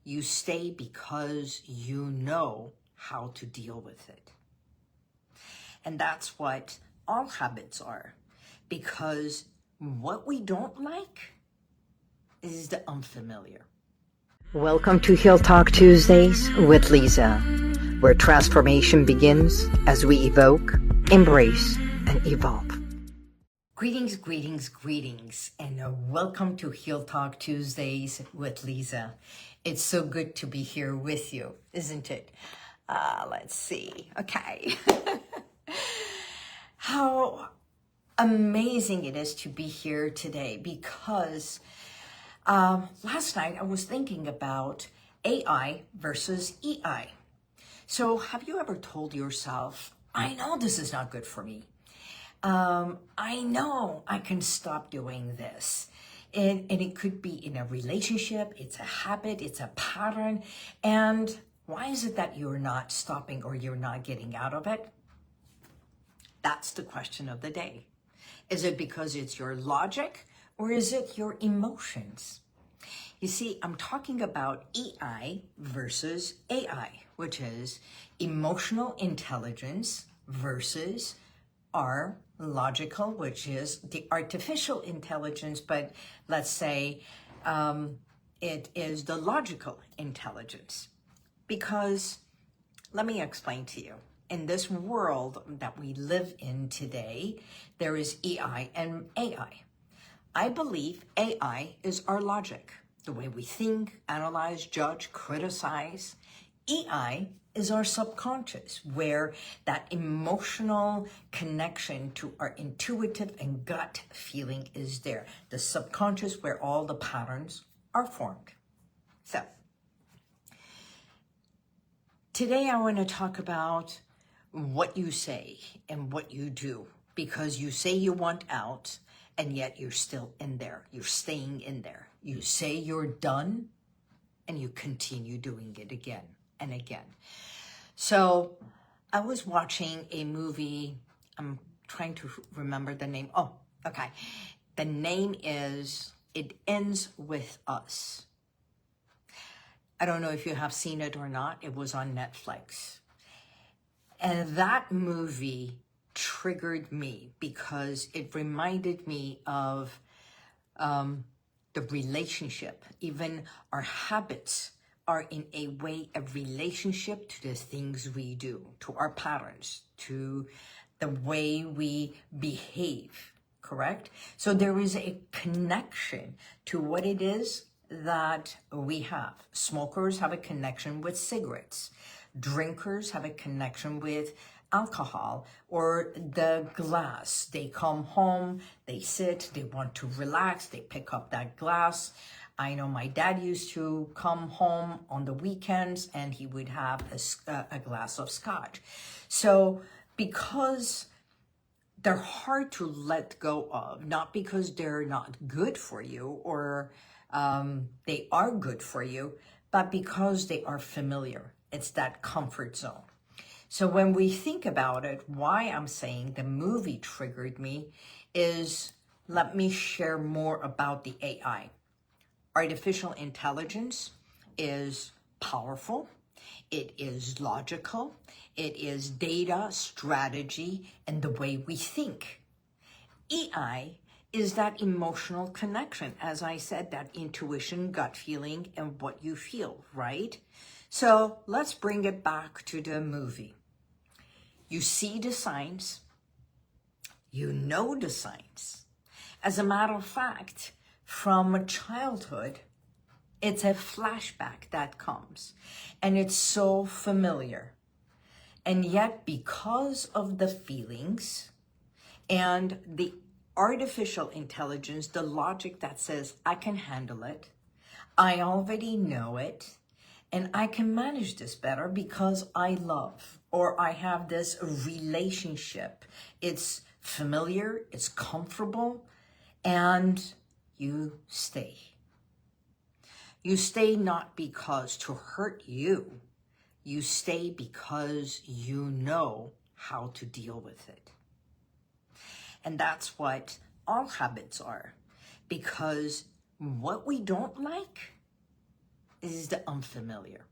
You stay because you know how to deal with it. And that's what all habits are, because what we don't like is the unfamiliar. Welcome to HealTalk Tuesdays with Liza, where transformation begins as we evoke, embrace, and evolve. Greetings, greetings, greetings, and welcome to HealTalk Tuesdays with Liza. It's so good to be here with you, isn't it? Let's see. Okay. How amazing it is to be here today, because last night I was thinking about AI versus EI. So have you ever told yourself, I know this is not good for me. I know I can stop doing this. And it could be in a relationship, it's a habit, it's a pattern. And why is it that you're not stopping or you're not getting out of it? That's the question of the day. Is it because it's your logic or is it your emotions? You see, I'm talking about EI versus AI, which is emotional intelligence versus our logical, which is the artificial intelligence, but let's say it is the logical intelligence. Because let me explain to you. In this world that we live in today, there is EI and AI. I believe AI is our logic, the way we think, analyze, judge, criticize. EI is our subconscious, where that emotional connection to our intuitive and gut feeling is there. The subconscious, where all the patterns are formed. So, today I want to talk about what you say and what you do, because you say you want out and yet you're still in there. You're staying in there. You say you're done and you continue doing it again and again. So I was watching a movie. I'm trying to remember the name. Oh, okay. The name is It Ends With Us. I don't know if you have seen it or not. It was on Netflix. And that movie triggered me because it reminded me of the relationship. Even our habits are in a way a relationship to the things we do, to our patterns, to the way we behave, correct? So there is a connection to what it is that we have. Smokers have a connection with cigarettes. Drinkers have a connection with alcohol or the glass. They come home, they sit, they want to relax, they pick up that glass. I know my dad used to come home on the weekends and he would have a glass of scotch. So because they're hard to let go of, not because they're not good for you or they are good for you, but because they are familiar. It's that comfort zone. So when we think about it, why I'm saying the movie triggered me is, let me share more about the AI. Artificial intelligence is powerful. It is logical. It is data, strategy, and the way we think. EI is that emotional connection. As I said, that intuition, gut feeling, and what you feel, right? So let's bring it back to the movie. You see the signs. You know the signs. As a matter of fact, from childhood, it's a flashback that comes. And it's so familiar. And yet, because of the feelings and the artificial intelligence, the logic that says, I can handle it, I already know it, and I can manage this better because I love, or I have this relationship. It's familiar, it's comfortable, and you stay. You stay not because to hurt you. You stay because you know how to deal with it. And that's what all habits are, because what we don't like is the unfamiliar.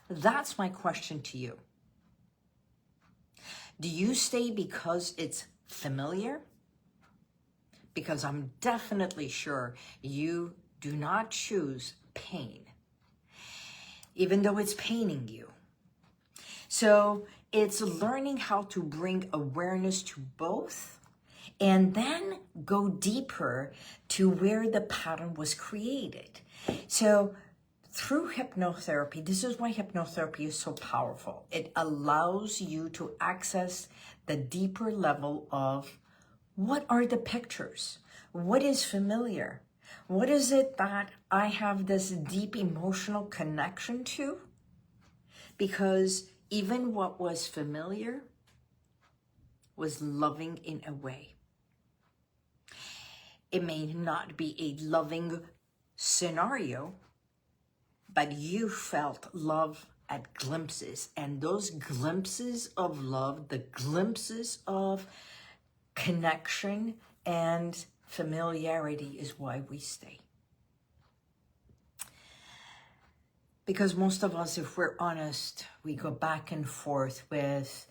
That's my question to you. Do you stay because it's familiar? Because I'm definitely sure you do not choose pain, even though it's paining you. So it's learning how to bring awareness to both and then go deeper to where the pattern was created. So through hypnotherapy, this is why hypnotherapy is so powerful. It allows you to access the deeper level of what are the pictures? What is familiar? What is it that I have this deep emotional connection to? Because even what was familiar was loving in a way. It may not be a loving scenario, but you felt love at glimpses. And those glimpses of love, the glimpses of connection and familiarity is why we stay. Because most of us, if we're honest, we go back and forth with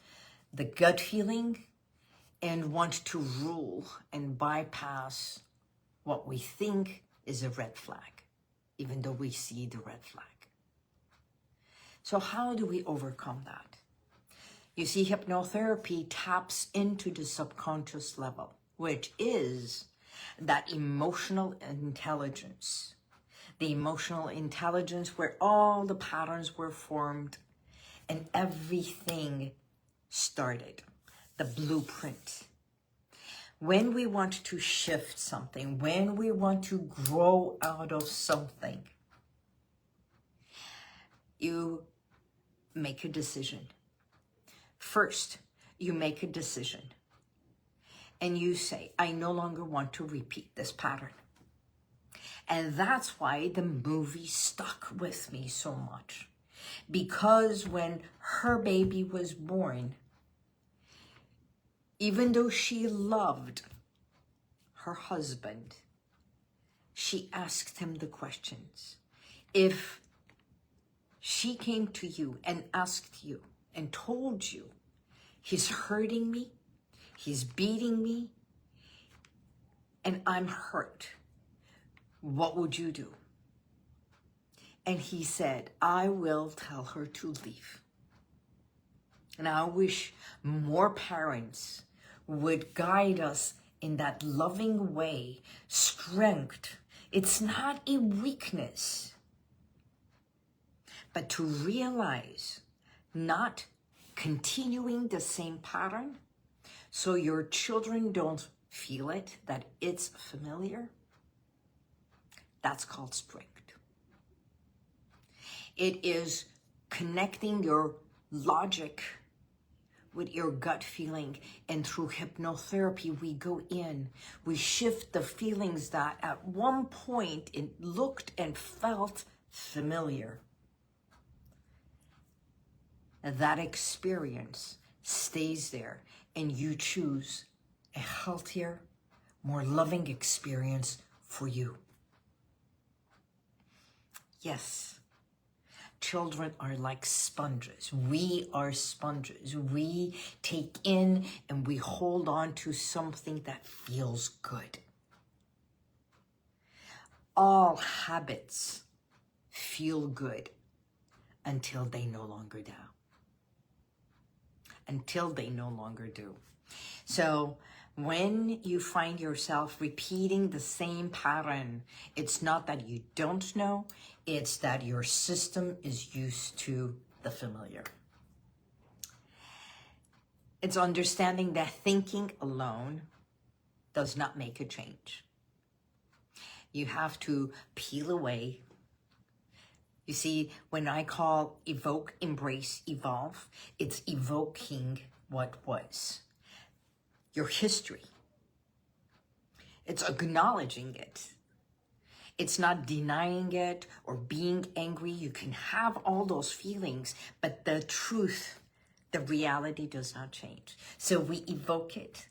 the gut feeling and want to rule and bypass what we think is a red flag, even though we see the red flag. So how do we overcome that? You see, hypnotherapy taps into the subconscious level, which is that emotional intelligence. The emotional intelligence where all the patterns were formed and everything started, the blueprint. When we want to shift something, when we want to grow out of something, you make a decision. First, you make a decision and you say, I no longer want to repeat this pattern. And that's why the movie stuck with me so much. Because when her baby was born, even though she loved her husband, she asked him the questions. If she came to you and asked you and told you, he's hurting me, he's beating me, and I'm hurt, what would you do? And he said, I will tell her to leave. And I wish more parents would guide us in that loving way. Strength, it's not a weakness, but to realize not continuing the same pattern so your children don't feel it, that it's familiar. That's called strength. It is connecting your logic with your gut feeling. And through hypnotherapy, we go in, we shift the feelings that at one point it looked and felt familiar. That experience stays there and you choose a healthier, more loving experience for you. Yes, children are like sponges. We are sponges. We take in and we hold on to something that feels good. All habits feel good until they no longer do. Until they no longer do. So when you find yourself repeating the same pattern, it's not that you don't know, it's that your system is used to the familiar. It's understanding that thinking alone does not make a change. You have to peel away. You see, when I call Evoke-Embrace-Evolve, it's evoking what was. Your history. It's acknowledging it. It's not denying it or being angry. You can have all those feelings, but the truth, the reality does not change. So we evoke it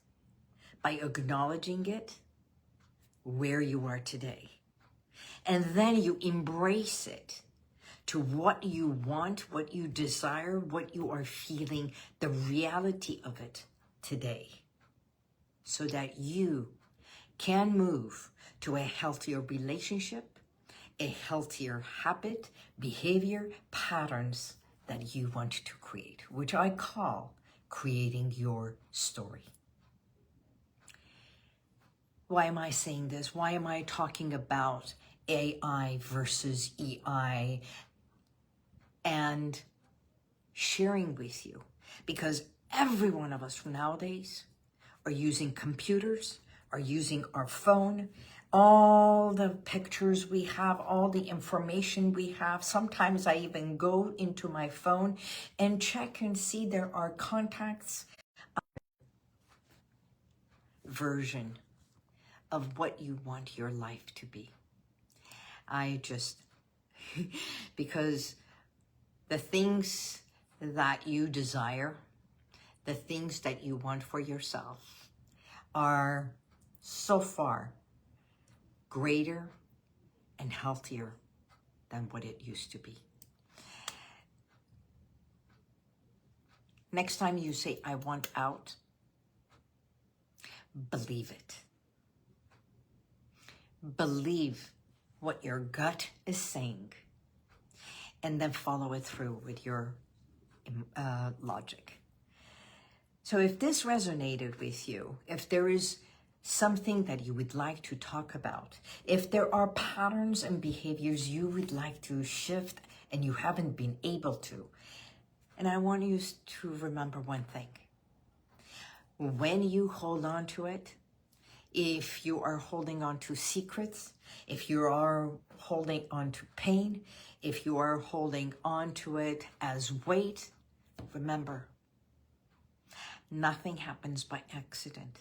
by acknowledging it where you are today. And then you embrace it to what you want, what you desire, what you are feeling, the reality of it today, so that you can move to a healthier relationship, a healthier habit, behavior, patterns that you want to create, which I call creating your story. Why am I saying this? Why am I talking about AI versus EI and sharing with you? Because every one of us nowadays are using computers, are using our phone, all the pictures we have, all the information we have. Sometimes I even go into my phone and check and see there are contacts version of what you want your life to be. I just, because the things that you desire, the things that you want for yourself are so far greater and healthier than what it used to be. Next time you say, I want out, believe it. Believe what your gut is saying, and then follow it through with your logic. So if this resonated with you, if there is something that you would like to talk about, if there are patterns and behaviors you would like to shift and you haven't been able to, and I want you to remember one thing. When you hold on to it, if you are holding on to secrets, if you are holding on to pain, if you are holding on to it as weight, remember, nothing happens by accident.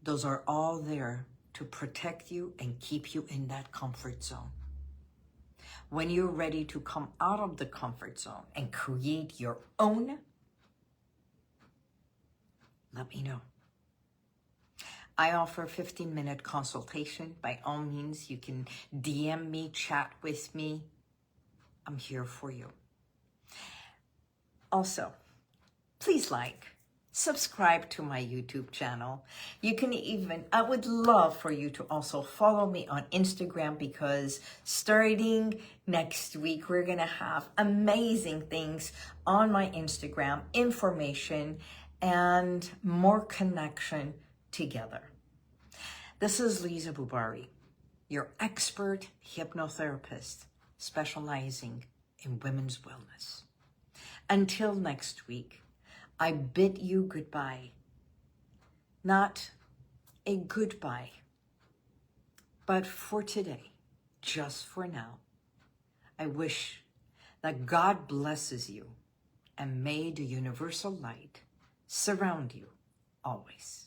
Those are all there to protect you and keep you in that comfort zone. When you're ready to come out of the comfort zone and create your own, let me know. I offer a 15-minute consultation. By all means, you can DM me, chat with me. I'm here for you. Also, please subscribe to my YouTube channel. You can even, I would love for you to also follow me on Instagram, because starting next week, we're gonna have amazing things on my Instagram, information and more connection together. This is Liza Boubari, your expert hypnotherapist specializing in women's wellness. Until next week, I bid you goodbye. Not a goodbye, but for today, just for now, I wish that God blesses you and may the universal light surround you always.